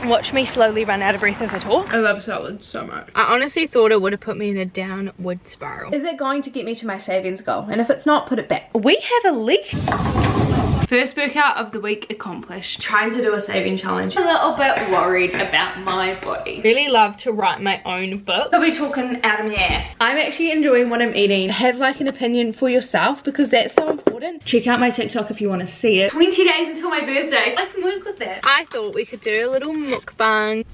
Watch me slowly run out of breath as I talk. I love salads so much. I honestly thought it would have put me in a downward spiral. Is it going to get me to my savings goal? And if it's not, put it back. We have a leak. First workout of the week accomplished. Trying to do a saving challenge. A little bit worried about my body. Really love to write my own book. I'll be talking out of my ass. I'm actually enjoying what I'm eating. Have like an opinion for yourself because that's so important. Check out my TikTok if you want to see it. 20 days until my birthday. I can work with that. I thought we could do a little mukbang.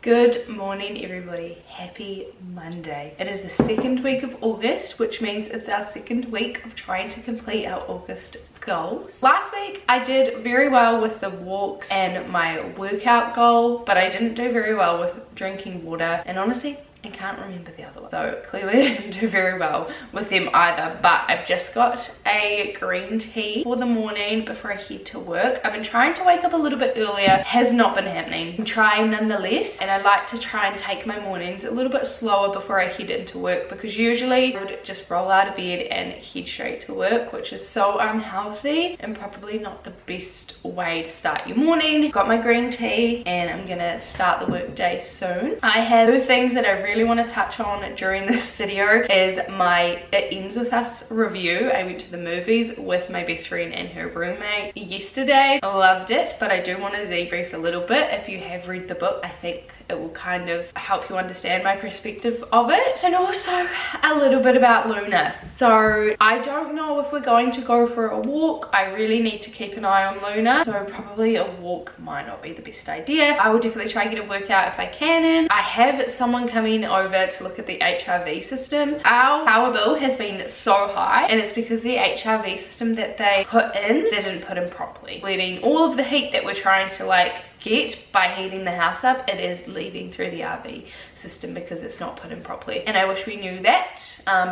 Good morning everybody, happy Monday. It is the second week of August, which means it's our second week of trying to complete our August goals. Last week I did very well with the walks and my workout goal, but I didn't do very well with drinking water, and honestly I can't remember the other one. So clearly I didn't do very well with them either, but I've just got a green tea for the morning before I head to work. I've been trying to wake up a little bit earlier, has not been happening. I'm trying nonetheless, and I like to try and take my mornings a little bit slower before I head into work, because usually I would just roll out of bed and head straight to work, which is so unhealthy and probably not the best way to start your morning. Got my green tea and I'm gonna start the work day soon. I have two things that I really want to touch on during this video. Is my It Ends With Us review. I went to the movies with my best friend and her roommate yesterday. I loved it, but I do want to debrief a little bit. If you have read the book, I think it will kind of help you understand my perspective of it, and also a little bit about Luna. So I don't know if we're going to go for a walk. I really need to keep an eye on Luna, so probably a walk might not be the best idea. I will definitely try and get a workout if I can. And I have someone coming over to look at the HRV system. Our power bill has been so high, and it's because the HRV system that they put in, they didn't put in properly, letting all of the heat that we're trying to like get by heating the house up, it is leaving through the RV system because it's not put in properly. And I wish we knew that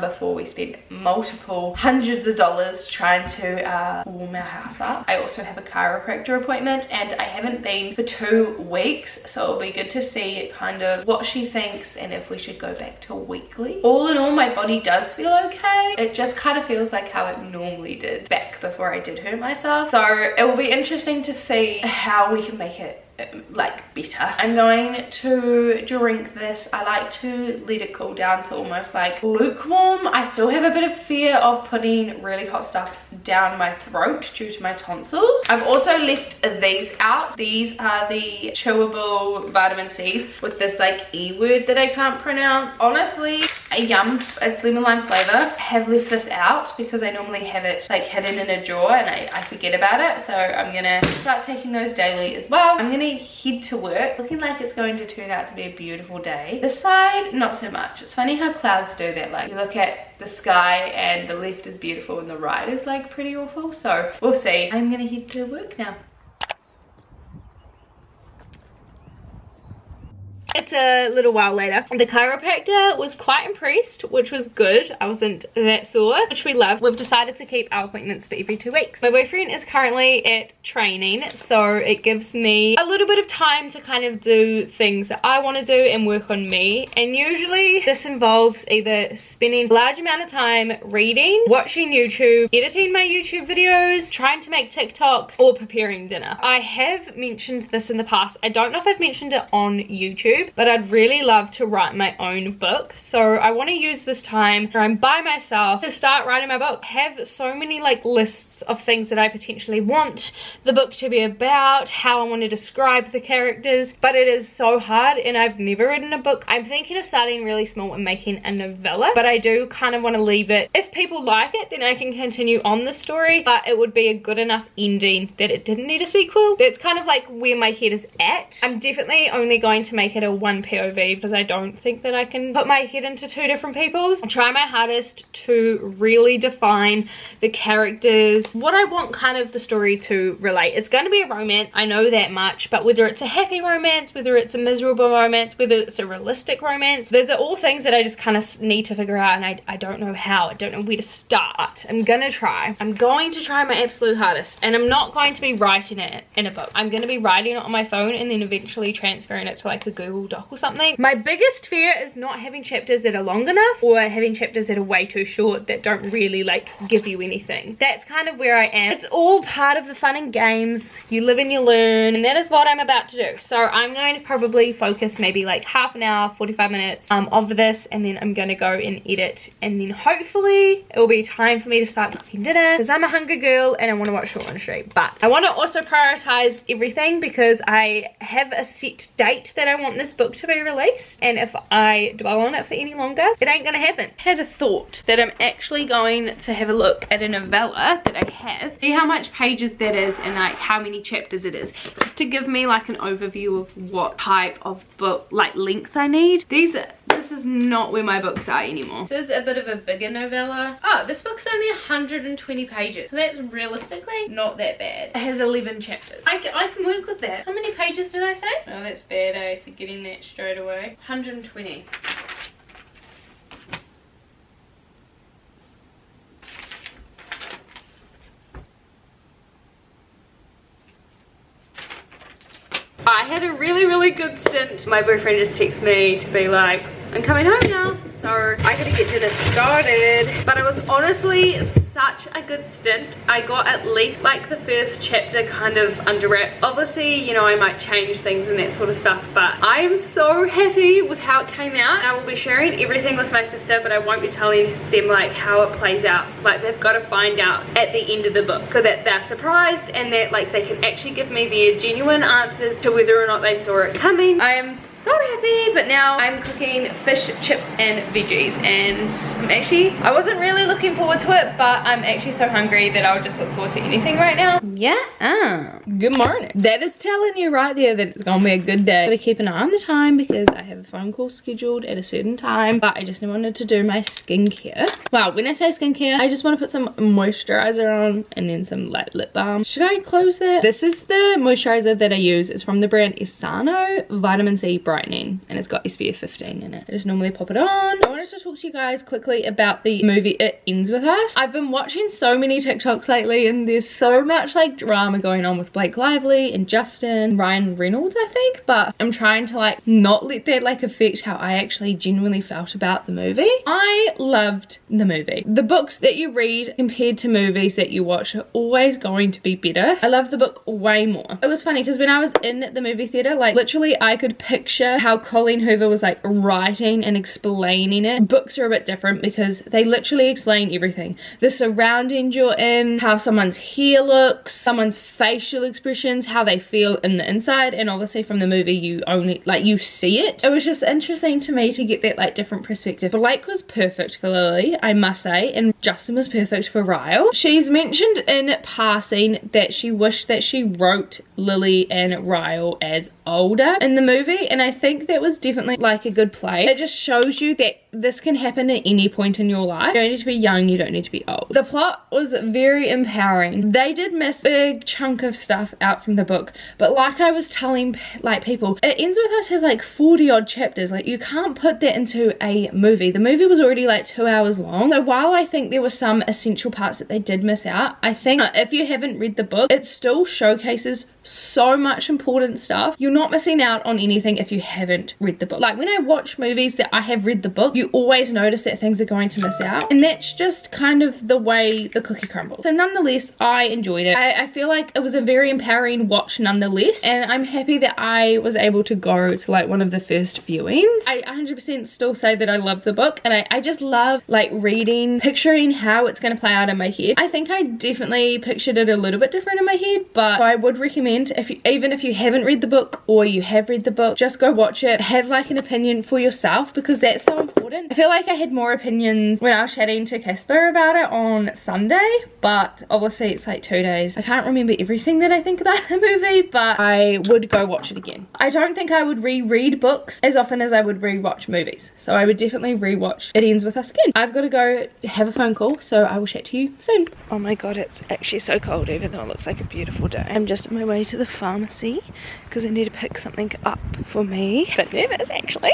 before we spent multiple hundreds of dollars trying to warm our house up. I also have a chiropractor appointment, and I haven't been for 2 weeks, so it'll be good to see kind of what she thinks and if we should go back to weekly. All in all, my body does feel okay. It just kind of feels like how it normally did back before I did hurt myself. So it will be interesting to see how we can make it like better. I'm going to drink this. I like to let it cool down to almost like lukewarm. I still have a bit of fear of putting really hot stuff down my throat due to my tonsils. I've also left these out. These are the chewable vitamin C's with this like E word that I can't pronounce. Honestly, yum, it's lemon lime flavor. I have left this out because I normally have it like hidden in a drawer and I forget about it. So I'm gonna start taking those daily as well. I'm gonna head to work. Looking like it's going to turn out to be a beautiful day. This side, not so much. It's funny how clouds do that. Like you look at the sky and the left is beautiful and the right is like pretty awful. So we'll see. I'm gonna head to work now. It's a little while later. The chiropractor was quite impressed, which was good. I wasn't that sore, which we love. We've decided to keep our appointments for every 2 weeks. My boyfriend is currently at training, so it gives me a little bit of time to kind of do things that I want to do and work on me. And usually this involves either spending a large amount of time reading, watching YouTube, editing my YouTube videos, trying to make TikToks, or preparing dinner. I have mentioned this in the past. I don't know if I've mentioned it on YouTube, but I'd really love to write my own book. So I want to use this time where I'm by myself to start writing my book. I have so many like lists of things that I potentially want the book to be about, how I want to describe the characters, but it is so hard and I've never written a book. I'm thinking of starting really small and making a novella, but I do kind of want to leave it. If people like it, then I can continue on the story, but it would be a good enough ending that it didn't need a sequel. That's kind of like where my head is at. I'm definitely only going to make it a one POV because I don't think that I can put my head into 2 different people's. I'll try my hardest to really define the characters is what I want kind of the story to relate. It's going to be a romance, I know that much, but whether it's a happy romance, whether it's a miserable romance, whether it's a realistic romance, those are all things that I just kind of need to figure out, and I don't know how. I don't know where to start. I'm going to try my absolute hardest, and I'm not going to be writing it in a book. I'm going to be writing it on my phone and then eventually transferring it to like a Google Doc or something. My biggest fear is not having chapters that are long enough, or having chapters that are way too short that don't really like give you anything. That's kind of where I am. It's all part of the fun and games. You live and you learn, and that is what I'm about to do. So I'm going to probably focus maybe like half an hour, 45 minutes of this, and then I'm going to go and edit, and then hopefully it will be time for me to start cooking dinner, because I'm a hungry girl and I want to watch Short on Street. But I want to also prioritize everything, because I have a set date that I want this book to be released, and if I dwell on it for any longer, it ain't gonna happen. I had a thought that I'm actually going to have a look at a novella that I have, see how much pages that is and like how many chapters it is, just to give me like an overview of what type of book, like length I need. This is not where my books are anymore. This is a bit of a bigger novella. Oh, this book's only 120 pages, so that's realistically not that bad. It has 11 chapters. I can work with that. How many pages did I say? Oh, that's bad, eh, for getting that straight away. 120. I had a really good stint. My boyfriend just texted me to be like, I'm coming home now, so I gotta get dinner started. But it was honestly such a good stint. I got at least like the first chapter kind of under wraps. Obviously, you know, I might change things and that sort of stuff, but I am so happy with how it came out. I will be sharing everything with my sister, but I won't be telling them like how it plays out. Like, they've got to find out at the end of the book, so that they're surprised and that like they can actually give me their genuine answers to whether or not they saw it coming. I am so happy. But now I'm cooking fish, chips and veggies, and I wasn't really looking forward to it, but I'm actually so hungry that I'll just look forward to anything right now. Yeah, good morning. That is telling you right there that it's gonna be a good day. Gotta keep an eye on the time because I have a phone call scheduled at a certain time, but I just wanted to do my skincare. Wow, when I say skincare, I just want to put some moisturizer on and then some light lip balm. Should I close that? This is the moisturizer that I use. It's from the brand Isano Vitamin C Brightening, and it's got SPF 15 in it. I just normally pop it on. I wanted to talk to you guys quickly about the movie It Ends With Us. I've been watching so many TikToks lately, and there's so much like drama going on with Blake Lively and Justin, Ryan Reynolds I think, but I'm trying to like not let that like affect how I actually genuinely felt about the movie. I loved the movie. The books that you read compared to movies that you watch are always going to be better. I love the book way more. It was funny because when I was in the movie theater, like literally I could picture how Colleen Hoover was like writing and explaining it. Books are a bit different because they literally explain everything. The surroundings you're in, how someone's hair looks, someone's facial expressions, how they feel in the inside, and obviously from the movie you only like you see it. It was just interesting to me to get that like different perspective. Blake was perfect for Lily, I must say, and Justin was perfect for Ryle. She's mentioned in passing that she wished that she wrote Lily and Ryle as older in the movie, and I think that was definitely like a good play. It just shows you that this can happen at any point in your life. You don't need to be young, you don't need to be old. The plot was very empowering. They did miss a big chunk of stuff out from the book, but like I was telling like people, It Ends With Us has like 40 odd chapters. Like you can't put that into a movie. The movie was already like 2 hours long, so while I think there were some essential parts that they did miss out, I think if you haven't read the book, it still showcases so much important stuff. You're not missing out on anything if you haven't read the book. Like when I watch movies that I have read the book, you always notice that things are going to miss out, and that's just kind of the way the cookie crumbles. So nonetheless, I enjoyed it. I feel like it was a very empowering watch nonetheless, and I'm happy that I was able to go to like one of the first viewings. I 100% still say that I love the book, and I just love like reading, picturing how it's going to play out in my head. I think I definitely pictured it a little bit different in my head, but I would recommend, even if you haven't read the book or you have read the book, just go watch it, have like an opinion for yourself, because that's so important. important. I feel like I had more opinions when I was chatting to Casper about it on Sunday, but obviously it's like 2 days. I can't remember everything that I think about the movie, but I would go watch it again. I don't think I would reread books as often as I would rewatch movies, so I would definitely rewatch It Ends With Us again. I've got to go have a phone call, so I will chat to you soon. Oh my god, it's actually so cold even though it looks like a beautiful day. I'm just on my way to the pharmacy because I need to pick something up for me. But nervous actually.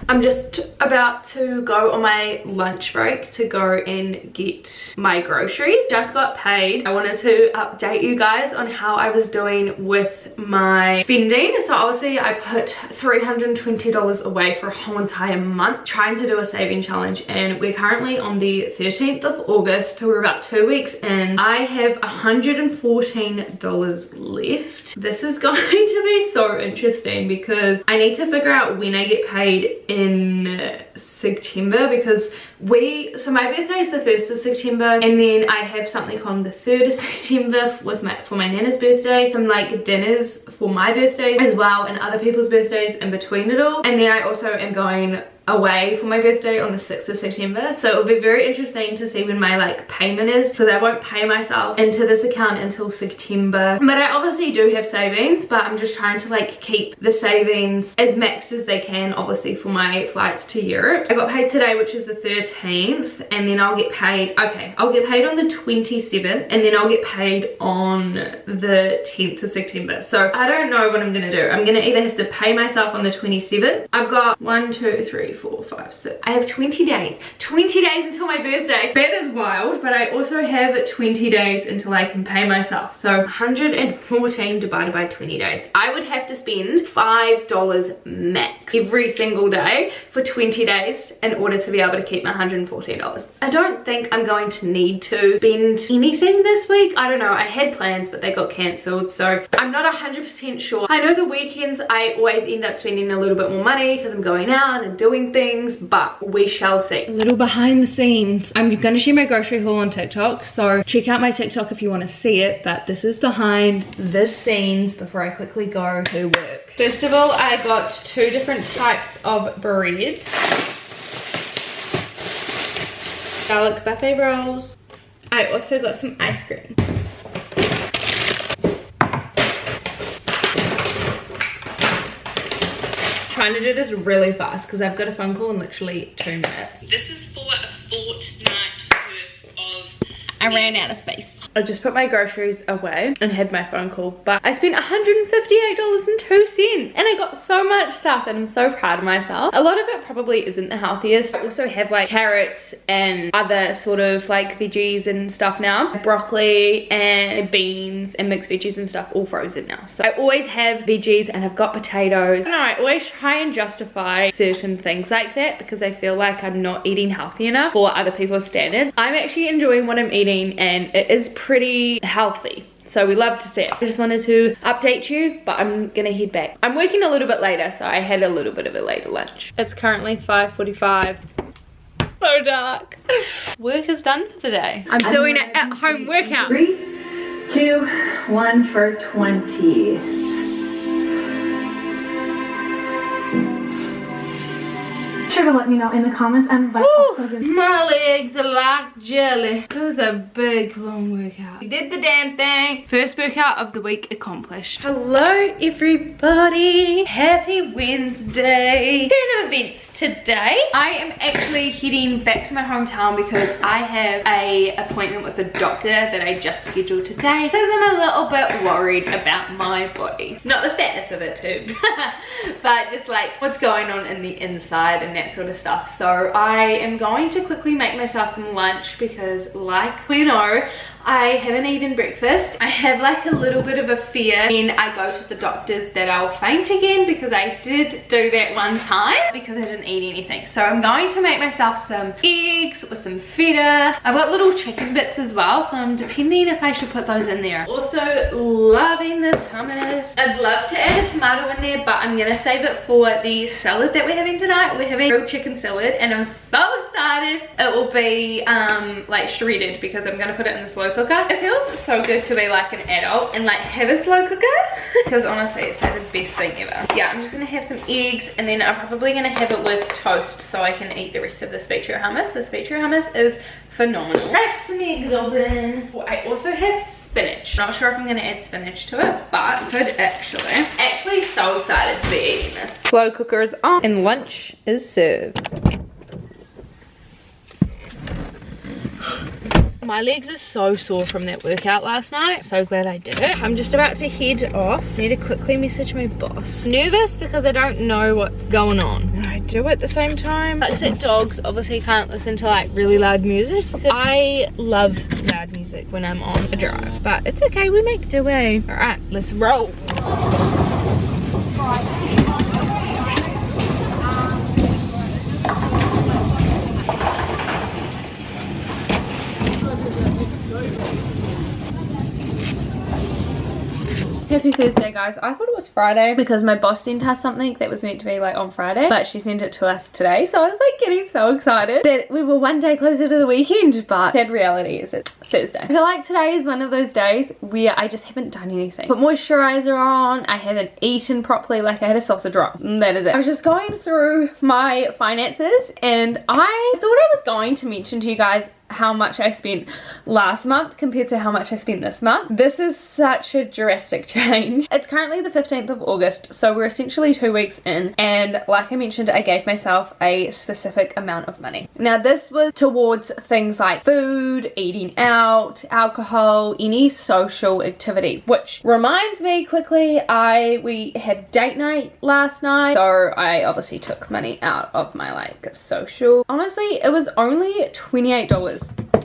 I'm just about to go on my lunch break to go and get my groceries. Just got paid. I wanted to update you guys on how I was doing with my spending. So obviously I put $320 away for a whole entire month trying to do a saving challenge, and we're currently on the 13th of August, so we're about 2 weeks in. I have $114 left. This is going to be so interesting because I need to figure out when I get paid in September, because so my birthday is the 1st of September, and then I have something on the 3rd of September for my nana's birthday, some like dinners for my birthday as well, and other people's birthdays in between it all. And then I also am going away for my birthday on the 6th of September, so it'll be very interesting to see when my like payment is, because I won't pay myself into this account until September. But I obviously do have savings, but I'm just trying to like keep the savings as maxed as they can, obviously for my flights to Europe. I got paid today, which is the 13th, and then I'll get paid, I'll get paid on the 27th, and then I'll get paid on the 10th of September. So I don't know what I'm gonna do. I'm gonna either have to pay myself on the 27th. I've got 1, 2, 3, 4, 5, 6. I have 20 days. 20 days until my birthday. That is wild, but I also have 20 days until I can pay myself. So 114 divided by 20 days. I would have to spend $5 max every single day for 20 days in order to be able to keep my $114. I don't think I'm going to need to spend anything this week. I don't know. I had plans, but they got cancelled, so I'm not 100% sure. I know the weekends I always end up spending a little bit more money because I'm going out and doing things, but we shall see. A little behind the scenes. I'm going to share my grocery haul on TikTok, so check out my TikTok if you want to see it, but this is behind the scenes before I quickly go to work. First of all, I got 2 different types of bread. Garlic buffet rolls. I also got some ice cream. Trying to do this really fast because I've got a phone call in literally 2 minutes. This is for a fortnight worth of... I ran out of space. I just put my groceries away and had my phone call, but I spent $158.02 and I got so much stuff and I'm so proud of myself. A lot of it probably isn't the healthiest. I also have like carrots and other sort of like veggies and stuff now. Broccoli and beans and mixed veggies and stuff all frozen now. So I always have veggies and I've got potatoes. I don't know, I always try and justify certain things like that because I feel like I'm not eating healthy enough for other people's standards. I'm actually enjoying what I'm eating and it is pretty healthy, so we love to see it. I just wanted to update you, but I'm gonna head back. I'm working a little bit later, so I had a little bit of a later lunch. It's currently 5:45. So dark. Work is done for the day. I'm doing an at-home workout. 3, 2, 1 for 20. Sure to let me know in the comments and my legs are like jelly. It was a big long workout. We did the damn thing. First workout of the week accomplished. Hello everybody. Happy Wednesday. 10 events today. I am actually heading back to my hometown because I have a appointment with a doctor that I just scheduled today because I'm a little bit worried about my body. Not the fatness of it too, but just like what's going on in the inside and that sort of stuff. So I am going to quickly make myself some lunch because like we know, I haven't eaten breakfast. I have like a little bit of a fear when I go to the doctors that I'll faint again, because I did do that one time because I didn't eat anything. So I'm going to make myself some eggs with some feta. I've got little chicken bits as well, so I'm depending if I should put those in there. Also loving this home hummus. I'd love to add a tomato in there, but I'm gonna save it for the salad that we're having tonight. We're having grilled chicken salad and I'm so excited. It will be like shredded because I'm gonna put it in the slow cooker. It feels so good to be like an adult and like have a slow cooker because honestly it's like the best thing ever. Yeah, I'm just gonna have some eggs and then I'm probably gonna have it with toast so I can eat the rest of this beetroot hummus. This beetroot hummus is phenomenal. Crack some eggs open. Oh, I also have spinach. Not sure if I'm gonna add spinach to it, but could actually so excited to be eating this. Slow cooker is on and lunch is served. My legs are so sore from that workout last night. So glad I did it. I'm just about to head off. Need to quickly message my boss. Nervous because I don't know what's going on. And I do at the same time. Except dogs obviously can't listen to like really loud music. I love loud music when I'm on a drive. But it's okay, we make do. Alright, let's roll. Happy Thursday, guys. I thought it was Friday because my boss sent us something that was meant to be like on Friday, but she sent it to us today, so I was like getting so excited that we were one day closer to the weekend. But sad reality is it's Thursday. I feel like today is one of those days where I just haven't done anything. Put moisturizer on, I haven't eaten properly, like I had a sausage roll, and that is it. I was just going through my finances and I thought I was going to mention to you guys how much I spent last month compared to how much I spent this month. This is such a drastic change. It's currently the 15th of August, so we're essentially 2 weeks in, and like I mentioned, I gave myself a specific amount of money. Now this was towards things like food, eating out, alcohol, any social activity, which reminds me quickly, we had date night last night, so I obviously took money out of my like social. Honestly, it was only $28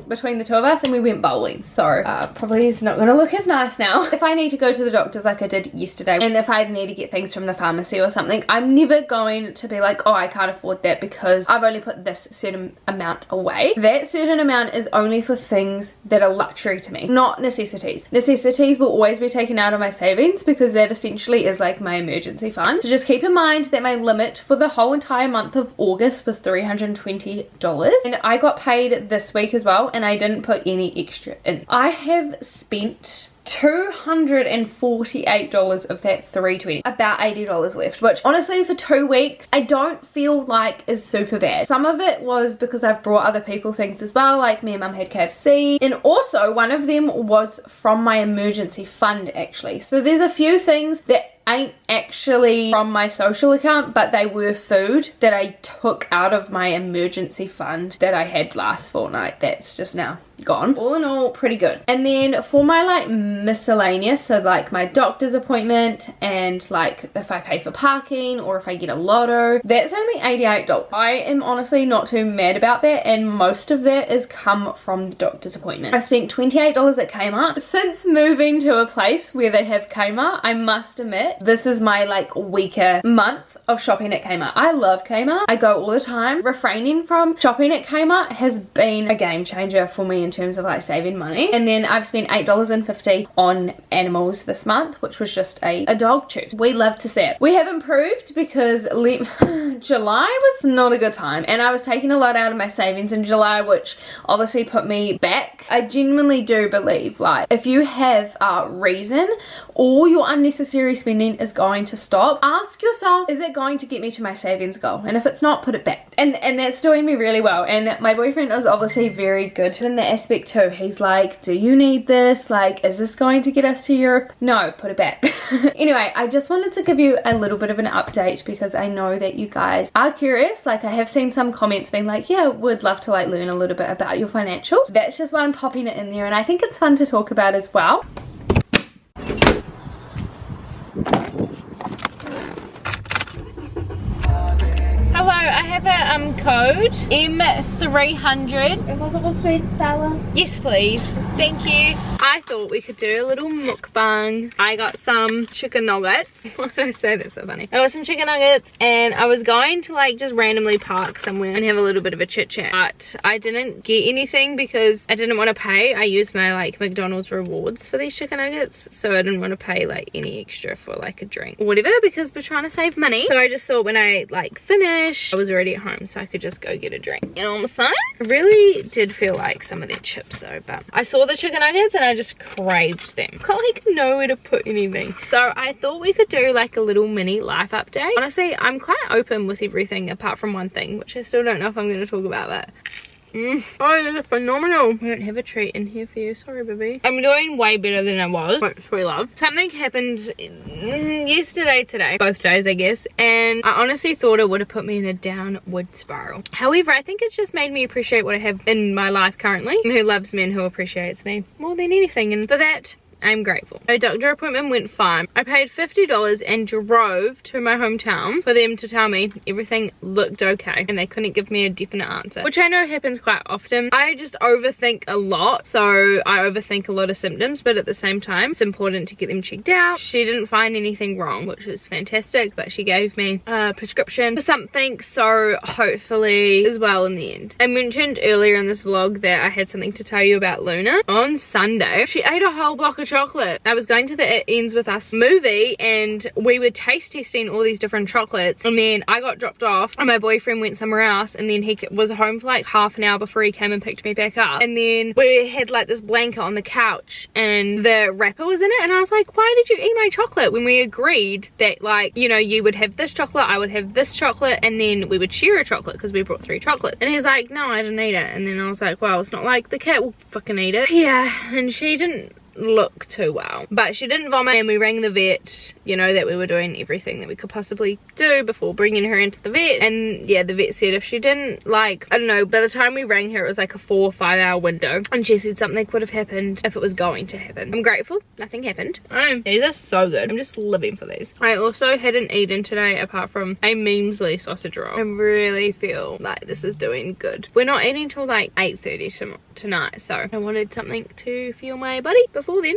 between the two of us and we went bowling, so probably it's not gonna look as nice now. If I need to go to the doctors like I did yesterday, and if I need to get things from the pharmacy or something, I'm never going to be like, oh, I can't afford that because I've only put this certain amount away. That certain amount is only for things that are luxury to me, not necessities. Necessities will always be taken out of my savings because that essentially is like my emergency fund. So just keep in mind that my limit for the whole entire month of August was $320, and I got paid this week as well, and I didn't put any extra in. I have spent $248 of that $320, about $80 left, which honestly for 2 weeks I don't feel like is super bad. Some of it was because I've brought other people things as well, like me and mum had KFC, and also one of them was from my emergency fund actually. So there's a few things that ain't actually from my social account, but they were food that I took out of my emergency fund that I had last fortnight. That's just now gone. All in all, pretty good. And then for my like miscellaneous, so like my doctor's appointment and like if I pay for parking or if I get a lotto, that's only $88. I am honestly not too mad about that, and most of that is come from the doctor's appointment. I spent $28 at Kmart. Since moving to a place where they have Kmart, I must admit this is my like weaker month of shopping at Kmart. I love Kmart. I go all the time. Refraining from shopping at Kmart has been a game changer for me in terms of like saving money. And then I've spent $8.50 on animals this month, which was just a dog chew. We love to see it. We have improved because July was not a good time, and I was taking a lot out of my savings in July, which obviously put me back. I genuinely do believe like if you have a reason, all your unnecessary spending is going to stop. Ask yourself, is it going to get me to my savings goal? And if it's not, put it back. And that's doing me really well. And my boyfriend is obviously very good in that aspect too. He's like, do you need this? Like, is this going to get us to Europe? No, put it back. Anyway, I just wanted to give you a little bit of an update because I know that you guys are curious. Like I have seen some comments being like, yeah, would love to like learn a little bit about your financials. That's just why I'm popping it in there, and I think it's fun to talk about as well. Hello, I have a some code M300. It was all sweet and sour. Yes, please. Thank you. I thought we could do a little mukbang. I got some chicken nuggets. Why did I say that so funny? I got some chicken nuggets and I was going to like just randomly park somewhere and have a little bit of a chit chat. But I didn't get anything because I didn't want to pay. I used my like McDonald's rewards for these chicken nuggets. So I didn't want to pay like any extra for like a drink or whatever because we're trying to save money. So I just thought when I like finish, I was already at home so I could just go get a drink. You know what I'm saying? I really did feel like some of their chips though, but I saw the chicken nuggets and I just craved them. Got like nowhere to put anything. So I thought we could do like a little mini life update. Honestly, I'm quite open with everything apart from one thing, which I still don't know if I'm going to talk about, but oh, this is phenomenal. I don't have a treat in here for you. Sorry, baby. I'm doing way better than I was, which we love. Something happened today, both days, I guess, and I honestly thought it would have put me in a downward spiral. However, I think it's just made me appreciate what I have in my life currently, and who loves me and who appreciates me more than anything, and for that, I'm grateful. My doctor appointment went fine. I paid $50 and drove to my hometown for them to tell me everything looked okay and they couldn't give me a definite answer, which I know happens quite often. I just overthink a lot, so I overthink a lot of symptoms, but at the same time it's important to get them checked out. She didn't find anything wrong, which is fantastic, but she gave me a prescription for something, so hopefully as well in the end. I mentioned earlier in this vlog that I had something to tell you about Luna. On Sunday she ate a whole block of chocolate. I was going to the It Ends With Us movie and we were taste testing all these different chocolates, and then I got dropped off and my boyfriend went somewhere else, and then he was home for like half an hour before he came and picked me back up, and then we had like this blanket on the couch and the wrapper was in it, and I was like, why did you eat my chocolate when we agreed that, like, you know, you would have this chocolate, I would have this chocolate, and then we would share a chocolate because we brought 3 chocolates. And he's like, no, I didn't eat it. And then I was like, well, it's not like the cat will fucking eat it. Yeah, and she didn't look too well, but she didn't vomit, and we rang the vet, you know, that we were doing everything that we could possibly do before bringing her into the vet. And yeah, the vet said if she didn't, like, I don't know, by the time we rang her it was like a 4 or 5 hour window, and she said something would have happened if it was going to happen. I'm grateful nothing happened. These are so good. I'm just living for these. I also hadn't eaten today apart from a Meemsley sausage roll. I really feel like this is doing good. We're not eating till like 8:30 tonight, so I wanted something to fuel my body before then.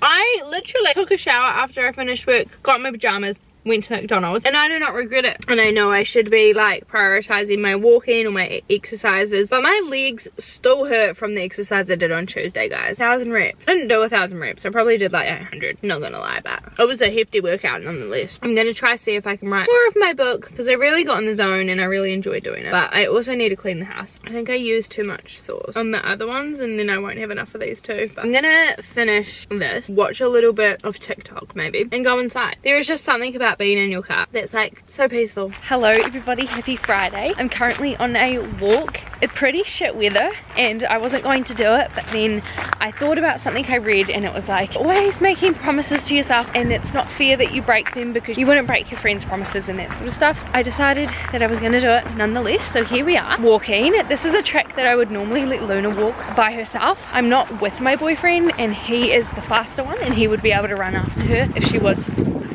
I literally took a shower after I finished work, got my pajamas, went to McDonald's, and I do not regret it. And I know I should be like prioritizing my walking or my exercises, but my legs still hurt from the exercise I did on Tuesday, guys. 1,000 reps. I didn't do 1,000 reps. I probably did like 800, not gonna lie, but it was a hefty workout nonetheless. I'm gonna try see if I can write more of my book because I really got in the zone and I really enjoyed doing it, but I also need to clean the house. I think I used too much sauce on the other ones, and then I won't have enough of these too. But I'm gonna finish this, watch a little bit of TikTok maybe, and go inside. There is just something about being in your car that's like so peaceful. Hello everybody, happy Friday. I'm currently on a walk. It's pretty shit weather and I wasn't going to do it, but then I thought about something I read and it was like, always making promises to yourself and it's not fair that you break them because you wouldn't break your friends' promises and that sort of stuff. I decided that I was going to do it nonetheless, so here we are walking. This is a track that I would normally let Luna walk by herself. I'm not with my boyfriend and he is the faster one and he would be able to run after her if she was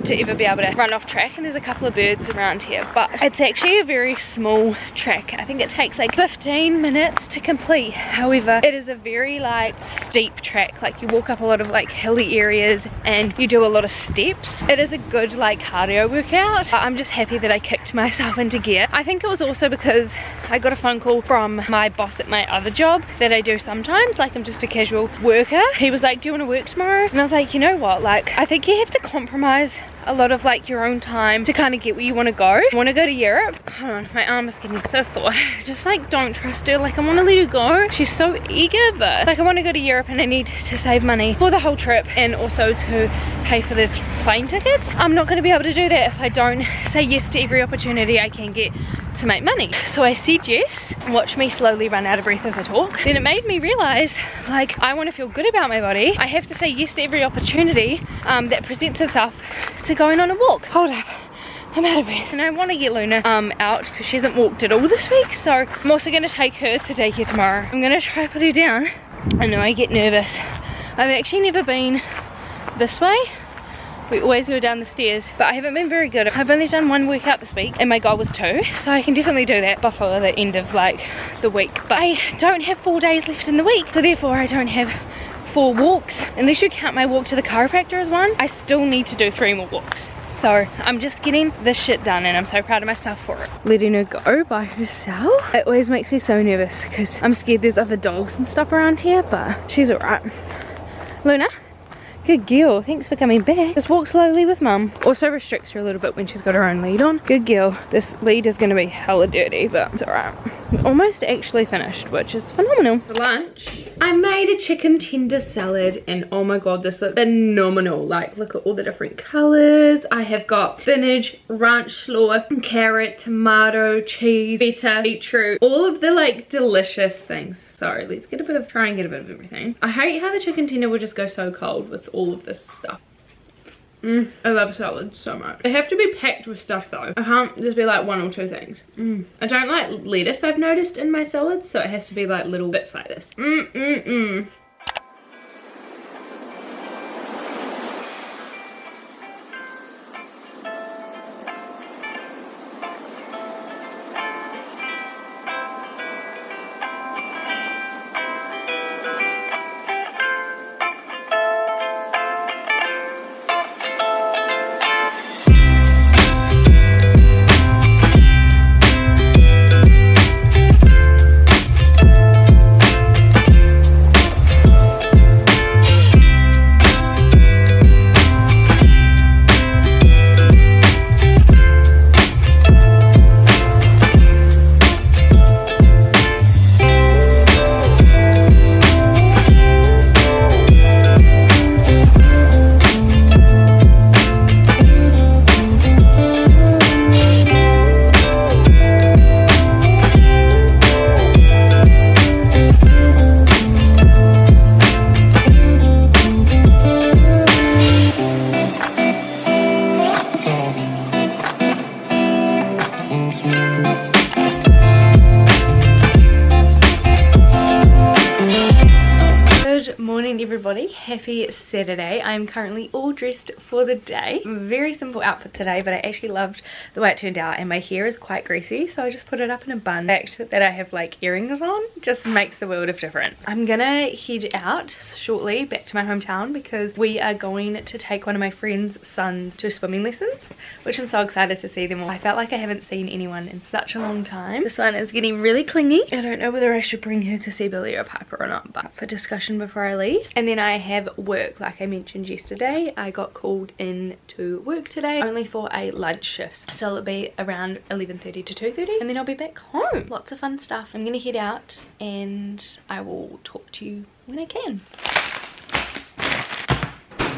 to ever be able to run off track. And there's a couple of birds around here, but it's actually a very small track. I think it takes like 15 minutes to complete. However, it is a very like steep track, like you walk up a lot of like hilly areas and you do a lot of steps. It is a good like cardio workout. I'm just happy that I kicked myself into gear. I think it was also because I got a phone call from my boss at my other job that I do sometimes, like I'm just a casual worker. He was like, do you want to work tomorrow? And I was like, you know what, like I think you have to compromise a lot of like your own time to kind of get where you want to go. I want to go to Europe. Hold on, my arm is getting so sore. Just like don't trust her, like I want to let her go. She's so eager, but like I want to go to Europe and I need to save money for the whole trip and also to pay for the plane tickets. I'm not going to be able to do that if I don't say yes to every opportunity I can get to make money. So I said yes. Watch me slowly run out of breath as I talk. Then it made me realize like I want to feel good about my body. I have to say yes to every opportunity that presents itself to going on a walk. Hold up, I'm out of breath. And I want to get Luna out because she hasn't walked at all this week, so I'm also going to take her to daycare tomorrow. I'm going to try to put her down. I know I get nervous. I've actually never been this way We always go down the stairs, but I haven't been very good. I've only done one workout this week and my goal was 2, so I can definitely do that before the end of like the week. But I don't have 4 days left in the week, so therefore I don't have 4 walks. Unless you count my walk to the chiropractor as one, I still need to do 3 more walks. So I'm just getting this shit done and I'm so proud of myself for it. Letting her go by herself. It always makes me so nervous because I'm scared there's other dogs and stuff around here, but she's alright. Luna? Good girl, thanks for coming back. Just walk slowly with mum. Also restricts her a little bit when she's got her own lead on. Good girl. This lead is going to be hella dirty, but it's alright. Almost actually finished, which is phenomenal. For lunch, I made a chicken tender salad and oh my god, this looks phenomenal. Like, look at all the different colours. I have got spinach, ranch slaw, carrot, tomato, cheese, feta, beetroot, all of the like delicious things. So let's get a bit of, try and get a bit of everything. I hate how the chicken tender will just go so cold with all of this stuff. I love salads so much. They have to be packed with stuff though. I can't just be like 1 or 2 things. I don't like lettuce, I've noticed, in my salads, so it has to be like little bits like this. Everybody, happy Saturday. I'm currently all dressed for the day. Very simple outfit today, but I actually loved the way it turned out, and my hair is quite greasy, so I just put it up in a bun. The fact that I have like earrings on just makes the world of difference. I'm gonna head out shortly back to my hometown because we are going to take one of my friend's sons to swimming lessons, which I'm so excited to see them all. I felt like I haven't seen anyone in such a long time. This one is getting really clingy. I don't know whether I should bring her to see Billy or Piper or not, but for discussion before I leave. And then I have work, like I mentioned yesterday. I got called in to work today, only for a lunch shift, so it'll be around 11:30 to 2:30, and then I'll be back home. Lots of fun stuff. I'm gonna head out and I will talk to you when I can.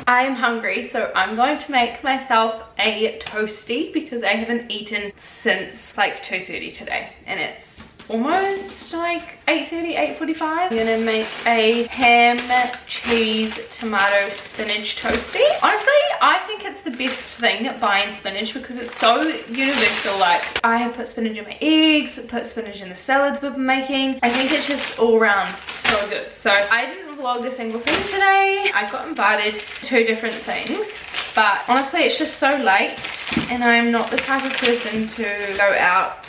I am hungry, so I'm going to make myself a toasty because I haven't eaten since like 2:30 today, and it's almost like 8:30, 8:45. I'm gonna make a ham, cheese, tomato, spinach toasty. Honestly, I think it's the best thing buying spinach because it's so universal. Like, I have put spinach in my eggs, put spinach in the salads we've been making. I think it's just all around so good. So I didn't vlog a single thing today. I got invited to 2 different things, but honestly it's just so late and I'm not the type of person to go out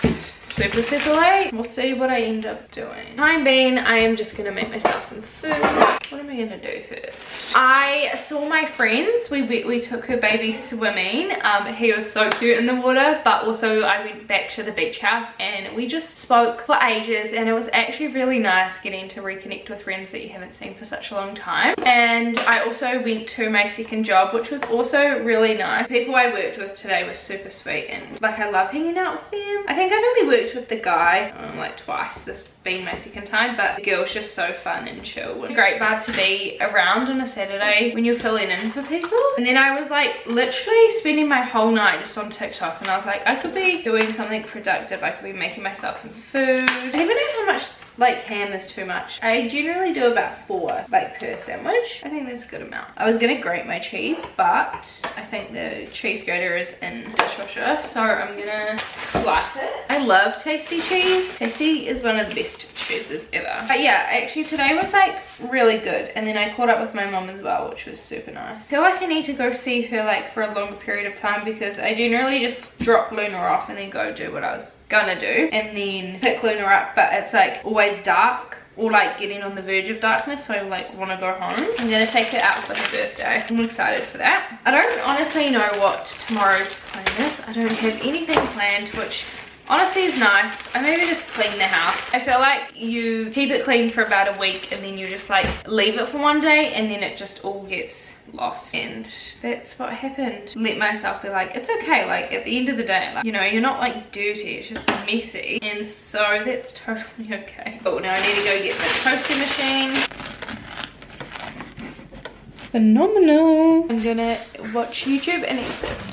super late. We'll see what I end up doing. Time being, I am just gonna make myself some food. What am I gonna do first? I saw my friends. We took her baby swimming. He was so cute in the water, but also I went back to the beach house and we just spoke for ages, and it was actually really nice getting to reconnect with friends that you haven't seen for such a long time. And I also went to my second job, which was also really nice. The people I worked with today were super sweet, and like I love hanging out with them. I think I've only worked with the guy like twice, this being my second time, but the girl's just so fun and chill. It's a great vibe to be around on a Saturday when you're filling in for people. And then I was like literally spending my whole night just on TikTok, and I was like, I could be doing something productive. I could be making myself some food. I don't even know how much like ham is too much. I generally do about 4 like per sandwich. I think that's a good amount. I was gonna grate my cheese, but I think the cheese grater is in the dishwasher, so I'm gonna slice it. I love Tasty cheese. Tasty is one of the best best choosers ever. But yeah, actually today was like really good, and then I caught up with my mom as well, which was super nice. I feel like I need to go see her like for a longer period of time, because I generally just drop Luna off and then go do what I was gonna do and then pick Luna up, but it's like always dark or like getting on the verge of darkness, so I like want to go home. I'm gonna take her out for her birthday. I'm excited for that. I don't honestly know what tomorrow's plan is. I don't have anything planned, which honestly is nice. I maybe just clean the house. I feel like you keep it clean for about a week and then you just like leave it for one day and then it just all gets lost, and that's what happened. Let myself be like, it's okay, like at the end of the day, like, you know, you're not like dirty, it's just messy, and so that's totally okay. Oh, now I need to go get the toaster machine. Phenomenal. I'm gonna watch YouTube and eat this.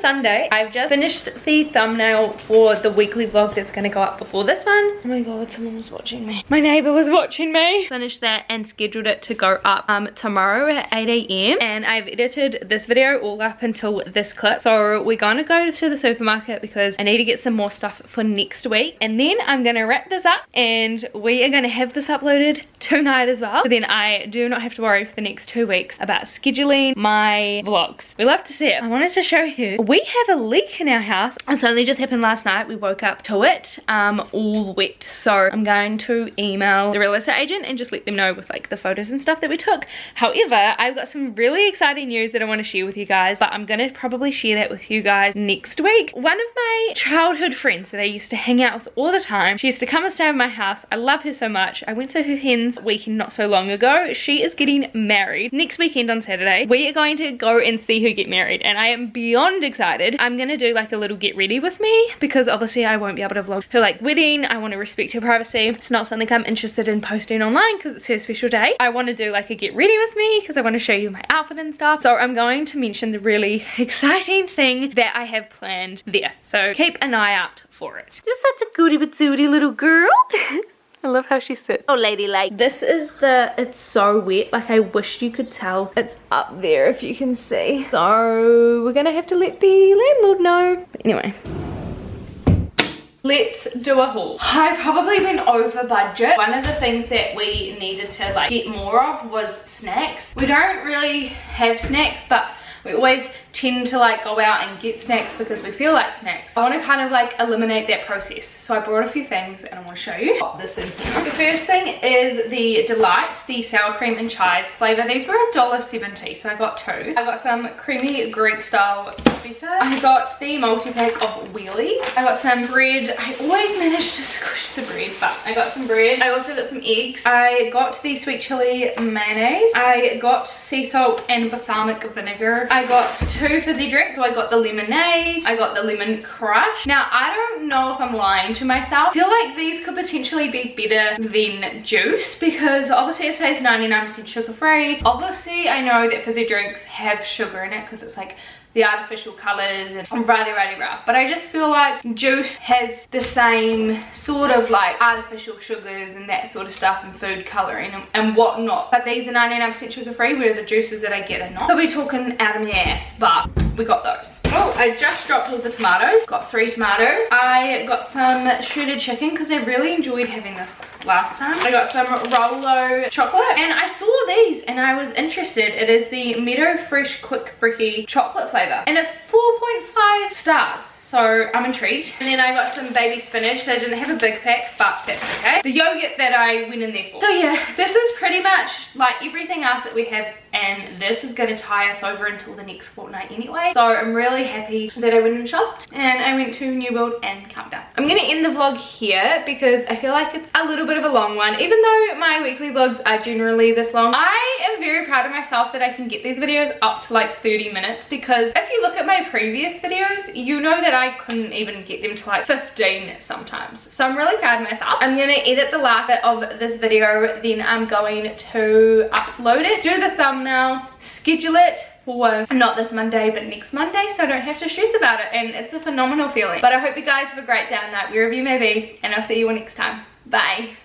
Sunday. I've just finished the thumbnail for the weekly vlog that's going to go up before this one. Oh my god, someone was watching me. My neighbor was watching me. Finished that and scheduled it to go up tomorrow at 8 AM, and I've edited this video all up until this clip. So we're going to go to the supermarket because I need to get some more stuff for next week, and then I'm going to wrap this up and we are going to have this uploaded tonight as well. So then I do not have to worry for the next 2 weeks about scheduling my vlogs. We love to see it. I wanted to show you, we have a leak in our house. It's only just happened last night. We woke up to it all wet, so I'm going to email the real estate agent and just let them know with like the photos and stuff that we took. However, I've got some really exciting news that I want to share with you guys, but I'm gonna probably share that with you guys next week. One of my childhood friends that I used to hang out with all the time, she used to come and stay at my house. I love her so much. I went to her hen's weekend not so long ago. She is getting married next weekend on Saturday. We are going to go and see her get married, and I am beyond excited. I'm gonna do like a little get ready with me, because obviously I won't be able to vlog her like wedding. I want to respect her privacy. It's not something I'm interested in posting online because it's her special day. I want to do like a get ready with me because I want to show you my outfit and stuff. So I'm going to mention the really exciting thing that I have planned there, so keep an eye out for it. Just such a goody patootie little girl. I love how she sits. Oh, ladylike. This is it's so wet. Like, I wish you could tell. It's up there if you can see. So we're gonna have to let the landlord know. But anyway, let's do a haul. I probably went over budget. One of the things that we needed to like get more of was snacks. We don't really have snacks, but we always tend to like go out and get snacks because we feel like snacks. I want to kind of like eliminate that process. So I brought a few things and I want to show you. Pop this in here. The first thing is the Delights, the sour cream and chives flavor. These were $1.70, so I got 2. I got some creamy Greek style feta. I got the multi-pack of wheelies. I got some bread. I always manage to squish the bread, but I got some bread. I also got some eggs. I got the sweet chili mayonnaise. I got sea salt and balsamic vinegar. I got 2 fizzy drinks. So I got the lemonade. I got the lemon crush. Now, I don't know if I'm lying to myself. I feel like these could potentially be better than juice, because obviously it says 99% sugar free. Obviously, I know that fizzy drinks have sugar in it because it's like the artificial colors and rah. But I just feel like juice has the same sort of like artificial sugars and that sort of stuff and food coloring and whatnot. But these are 99% sugar free, where the juices that I get are not. I'll be talking out of my ass, but we got those. Oh, I just dropped all the tomatoes. Got 3 tomatoes. I got some shredded chicken because I really enjoyed having this last time. I got some Rolo chocolate, and I saw these and I was interested. It is the Meadow Fresh Quick Bricky chocolate flavor, and it's 4.5 stars. So I'm intrigued. And then I got some baby spinach. They didn't have a big pack, but that's okay. The yogurt that I went in there for. So yeah, this is pretty much like everything else that we have, and this is gonna tie us over until the next fortnight anyway. So I'm really happy that I went and shopped, and I went to New World and Countdown. I'm gonna end the vlog here because I feel like it's a little bit of a long one. Even though my weekly vlogs are generally this long, I am very proud of myself that I can get these videos up to like 30 minutes, because if you look at my previous videos, you know that I couldn't even get them to like 15 sometimes. So I'm really proud of myself. I'm gonna edit the last bit of this video, then I'm going to upload it, do the thumbnail down now, schedule it for not this Monday but next Monday, so I don't have to stress about it, and it's a phenomenal feeling. But I hope you guys have a great day and night wherever you may be, and I'll see you all next time. Bye.